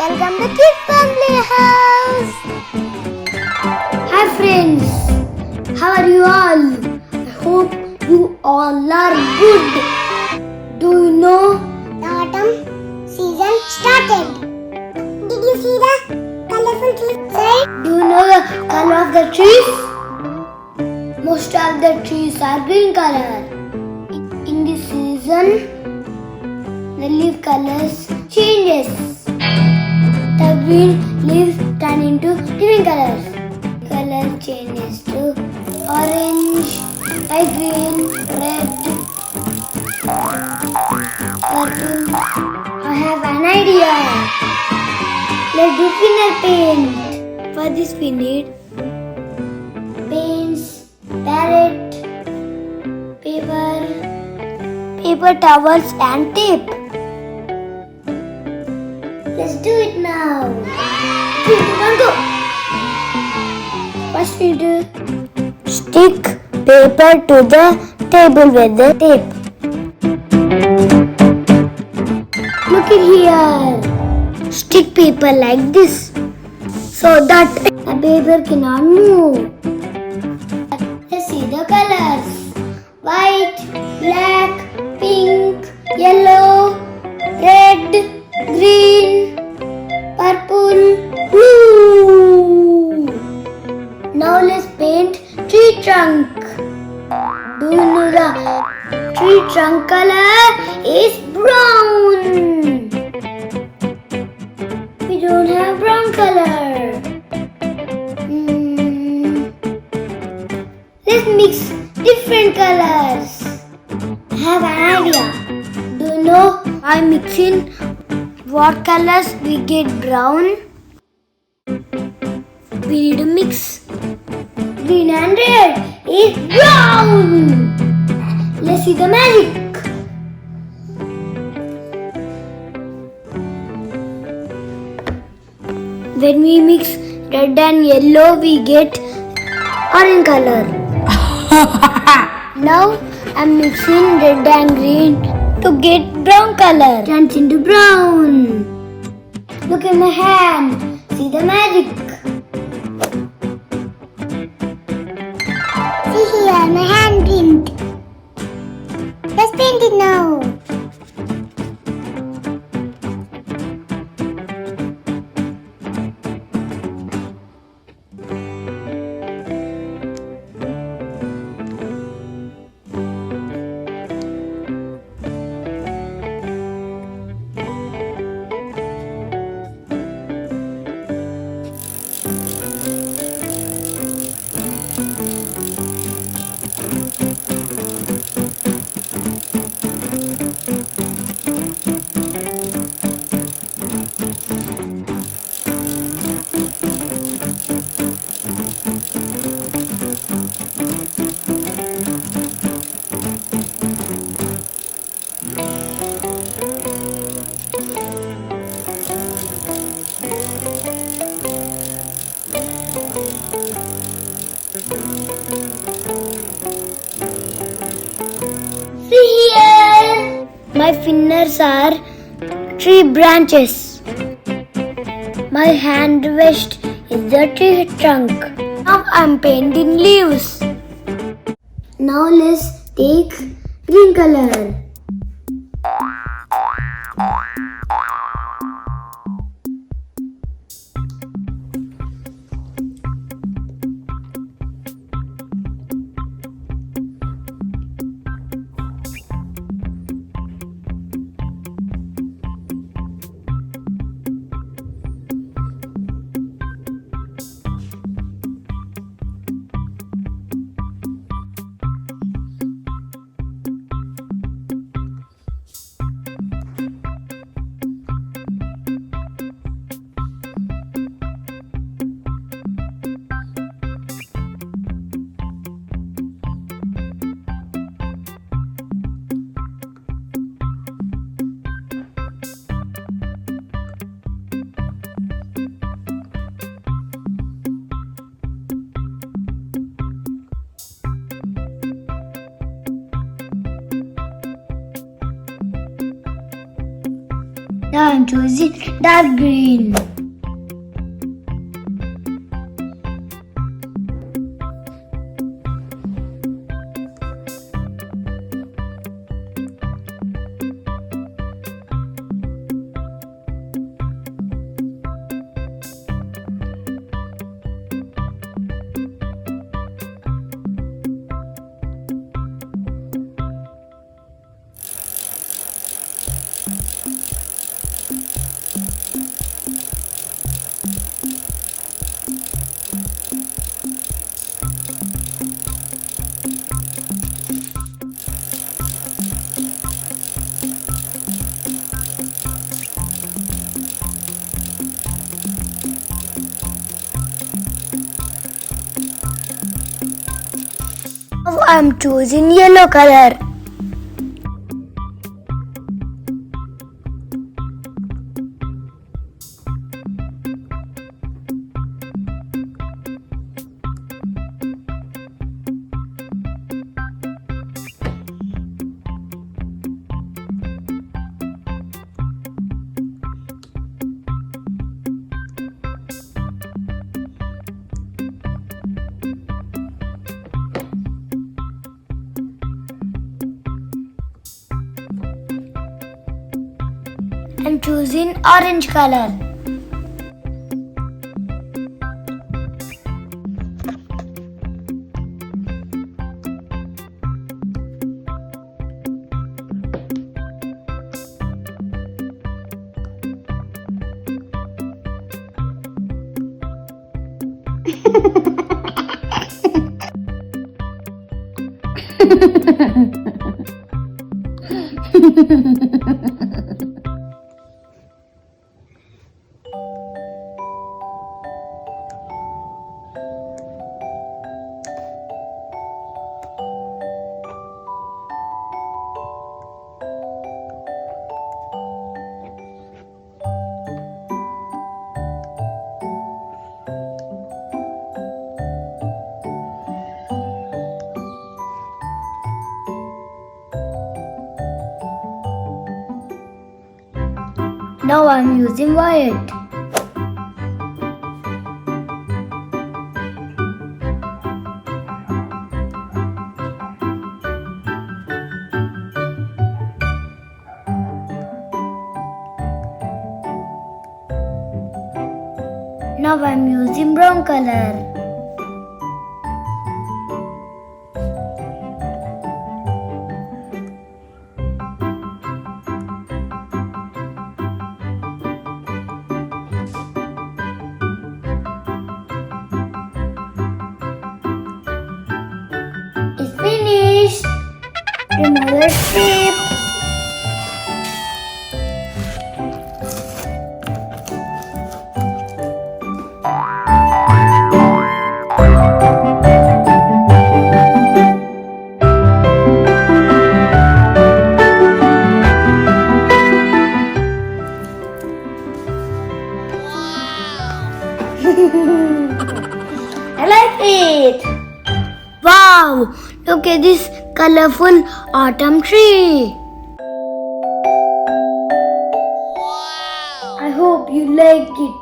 Welcome to Kidz from Playhouse. Hi friends, how are you all? I hope you all are good. Do you know the autumn season started? Did you see the colorful trees? Do you know the color of the trees? Most of the trees are green color. In this season, the leaf colors changes. The green leaves turn into different colors. Color changes to orange, light green, red, purple. I have an idea. Let's do finger paint. For this we need paints, palette, paper towels and tape. Let's do it now. 3, 2, 1, go. First we do stick paper to the table with the tape. Look at here. Stick paper like this so that the paper cannot move. Let's see the colors. White, black, pink, yellow, red, green, purple, blue. Now let's paint tree trunk. Do you know the tree trunk color is brown? We don't have brown color. Let's mix different colors. I have an idea. Do you know by mixing what colors we get brown? We need to mix. Green and red is brown. Let's see the magic. When we mix red and yellow, we get orange color. Now I'm mixing red and green to get brown color. Turns into brown. Look at my hand. See the magic. See here, my handprint. Let's paint it now. See here! My fingers are tree branches. My hand rest is the tree trunk. Now I'm painting leaves. Now let's take green color. Now I'm choosing dark green. Now I'm choosing yellow color. I'm choosing orange color. Now I'm using white. Now I'm using brown color. It's finished. Remove the strip. I like it. Wow, look at this colorful autumn tree. I hope you like it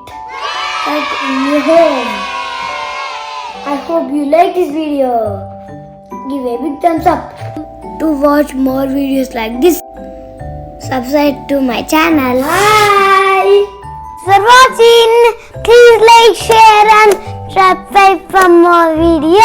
in your home. I hope you like this video. Give a big thumbs up. To watch more videos like this, subscribe to my channel. Hi. For watching, please like, share and subscribe for more videos.